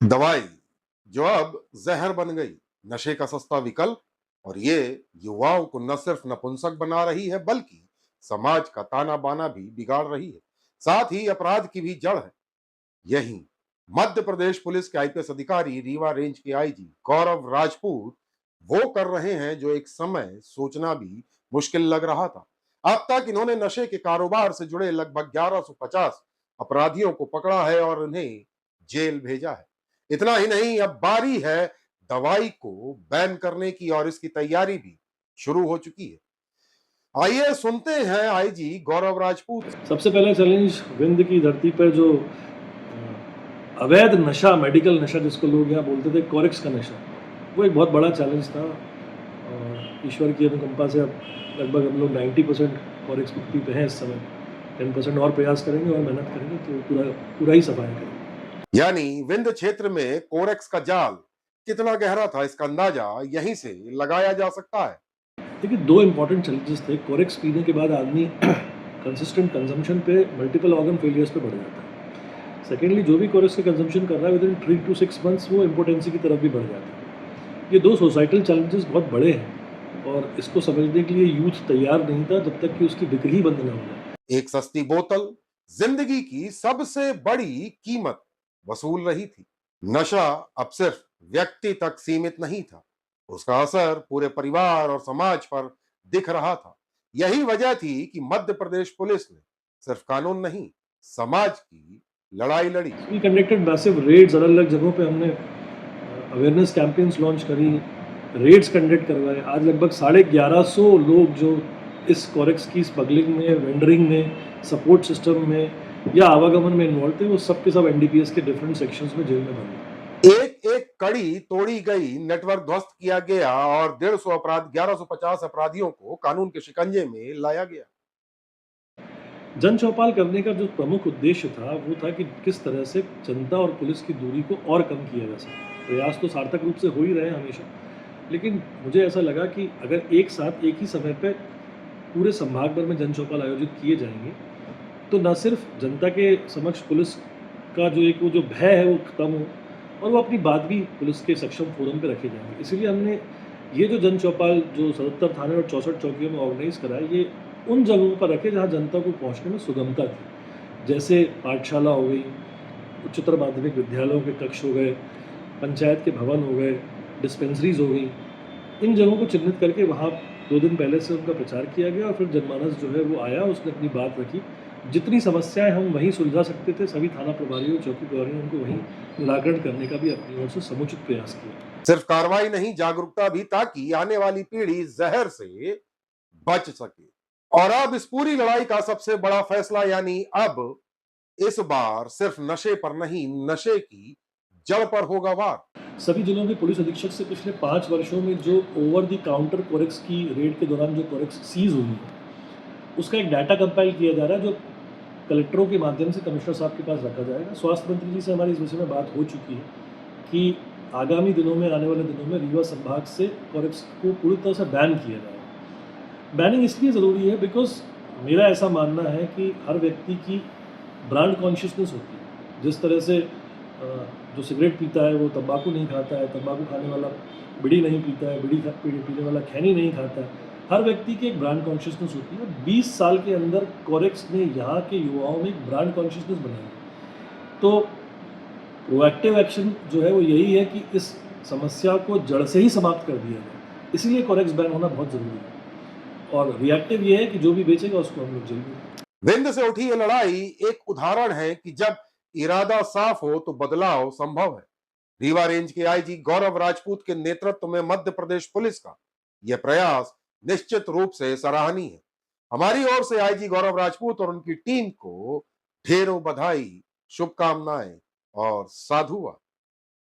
दवाई जो अब जहर बन गई, नशे का सस्ता विकल्प, और ये युवाओं को न सिर्फ नपुंसक बना रही है बल्कि समाज का ताना बाना भी बिगाड़ रही है, साथ ही अपराध की भी जड़ है। यही मध्य प्रदेश पुलिस के आईपीएस अधिकारी रीवा रेंज के आईजी गौरव राजपूत वो कर रहे हैं जो एक समय सोचना भी मुश्किल लग रहा था। अब तक इन्होंने नशे के कारोबार से जुड़े लगभग 1150 अपराधियों को पकड़ा है और उन्हें जेल भेजा है। इतना ही नहीं, अब बारी है दवाई को बैन करने की और इसकी तैयारी भी शुरू हो चुकी है। आइए सुनते हैं आईजी गौरव राजपूत से। सबसे पहला चैलेंज विंध्य की धरती पर जो अवैध नशा, मेडिकल नशा जिसको लोग यहाँ बोलते थे, कोरेक्स का नशा, वो एक बहुत बड़ा चैलेंज था। और ईश्वर की अनुकंपा से अब लगभग हम लोग 90% कोरेक्स मुक्ति पे हैं इस समय। 10% और प्रयास करेंगे और मेहनत करेंगे तो पूरा पूरा ही सफाया करेंगे। यानी विंध्य क्षेत्र में कोरेक्स का जाल कितना गहरा था, इसका अंदाजा यहीं से लगाया जा सकता है। देखिए, दो इंपॉर्टेंट चैलेंजेस थे। कोरेक्स पीने के बाद आदमी कंसिस्टेंट कंजम्पशन पे मल्टीपल ऑर्गन फेलियर्स पे बढ़ जाता है। सेकेंडली, जो भी कोरेक्स का कंजम्पशन कर रहा है, विद इन 3 to 6 मंथ्स वो इम्पोर्टेंसी की तरफ भी बढ़ जाता है। ये दो सोसाइटल चैलेंजेस बहुत बड़े हैं और इसको समझने के लिए यूथ तैयार नहीं था जब तक कि उसकी बिक्री बंद ना हो जाए। एक सस्ती बोतल जिंदगी की सबसे बड़ी कीमत वसूल रही थी। नशा अब सिर्फ व्यक्ति तक सीमित नहीं था, उसका असर पूरे परिवार और समाज पर दिख रहा था। यही वजह थी कि मध्य प्रदेश पुलिस ने सिर्फ कानून नहीं, समाज की लड़ाई लड़ी। वी कंडक्टेड मैसिव रेड्स, अलग अलग जगहों पे हमने अवेयरनेस कैंपेन्स लॉन्च करी, रेड्स कंडक्ट करवाए। आज लगभग 1150 लोग जो इस कोरेक्स की स्मगलिंग में, वेंडरिंग में, सपोर्ट सिस्टम में या आवागमन में इन्वॉल्व थे, वो सब के सब एनडीपीएस के डिफरेंट सेक्शंस में जेल में बंद हैं। एक एक कड़ी तोड़ी गई, नेटवर्क ध्वस्त किया गया और 1150 अपराधियों को कानून के शिकंजे में लाया गया। जन चौपाल करने का जो प्रमुख उद्देश्य था वो था कि किस तरह से जनता और पुलिस की दूरी को और कम किया जा सके। प्रयास तो सार्थक रूप से हो ही रहे हैं हमेशा, लेकिन मुझे ऐसा लगा कि अगर एक साथ एक ही समय पे पूरे संभाग भर में जन चौपाल आयोजित किए जाएंगे तो न सिर्फ जनता के समक्ष पुलिस का जो एक वो जो भय है वो खत्म हो और वो अपनी बात भी पुलिस के सक्षम फोरम पे रखे जाएंगे। इसीलिए हमने ये जो जन चौपाल जो 77 थाने और 64 चौकियों में ऑर्गेनाइज करा है, ये उन जगहों पर रखे जहाँ जनता को पहुँचने में सुगमता थी। जैसे पाठशाला हो गई, उच्चतर माध्यमिक विद्यालयों के कक्ष हो गए, पंचायत के भवन हो गए, डिस्पेंसरीज हो गई। इन जगहों को चिन्हित करके वहाँ 2 दिन पहले से उनका प्रचार किया गया और फिर जनमानस जो है वो आया, उसने अपनी बात रखी। जितनी समस्याएं हम वहीं सुलझा सकते थे, सभी थाना प्रभारियों, चौकी प्रभारियों ने उनको वहीं निराकरण करने का भी अपनी ओर से समुचित प्रयास किया। सिर्फ कार्रवाई नहीं, जागरूकता भी, ताकि आने वाली पीढ़ी जहर से बच सके। और अब इस पूरी लड़ाई का सबसे बड़ा फैसला, यानी अब इस बार सिर्फ नशे पर नहीं, नशे की जड़ पर होगा वार। सभी जिलों के पुलिस अधीक्षक से पिछले 5 वर्षों में जो ओवर द काउंटर कोरेक्स की रेड के दौरान जो कोरेक्स सीज हुई है, उसका एक डाटा कंपाइल किया जा रहा है जो कलेक्टरों के माध्यम से कमिश्नर साहब के पास रखा जाएगा। स्वास्थ्य मंत्री जी से हमारी इस विषय में बात हो चुकी है कि आगामी दिनों में, आने वाले दिनों में रीवा संभाग से कोरेक्स को पूरी तरह से बैन किया जाएगा। बैनिंग इसलिए ज़रूरी है बिकॉज मेरा ऐसा मानना है कि हर व्यक्ति की ब्रांड कॉन्शियसनेस होती है। जिस तरह से जो सिगरेट पीता है वो तंबाकू नहीं खाता है, तंबाकू खाने वाला बीड़ी नहीं पीता है, बीड़ी पीने वाला खैनी नहीं खाता है। हर व्यक्ति की एक ब्रांड कॉन्शियसनेस होती है। 20 साल के अंदर कोरेक्स ने यहाँ के युवाओं में एक ब्रांड कॉन्शियसनेस बनाई है। तो प्रोएक्टिव एक्शन जो है वो यही है कि इस समस्या को जड़ से ही समाप्त कर दिया जाए। इसीलिए कोरेक्स बैन होना बहुत ज़रूरी है। और रिएक्टिव ये है कि जो भी बेचेगा उसको हम लोग जेल में। विंध्य से उठी ये लड़ाई एक उदाहरण है कि जब इरादा साफ हो तो बदलाव संभव है। रीवा रेंज के आईजी गौरव राजपूत के नेतृत्व में मध्य प्रदेश पुलिस का यह प्रयास निश्चित रूप से सराहनीय है। हमारी ओर से आईजी गौरव राजपूत और उनकी टीम को ढेरों बधाई, शुभकामनाएं और साधुवाद।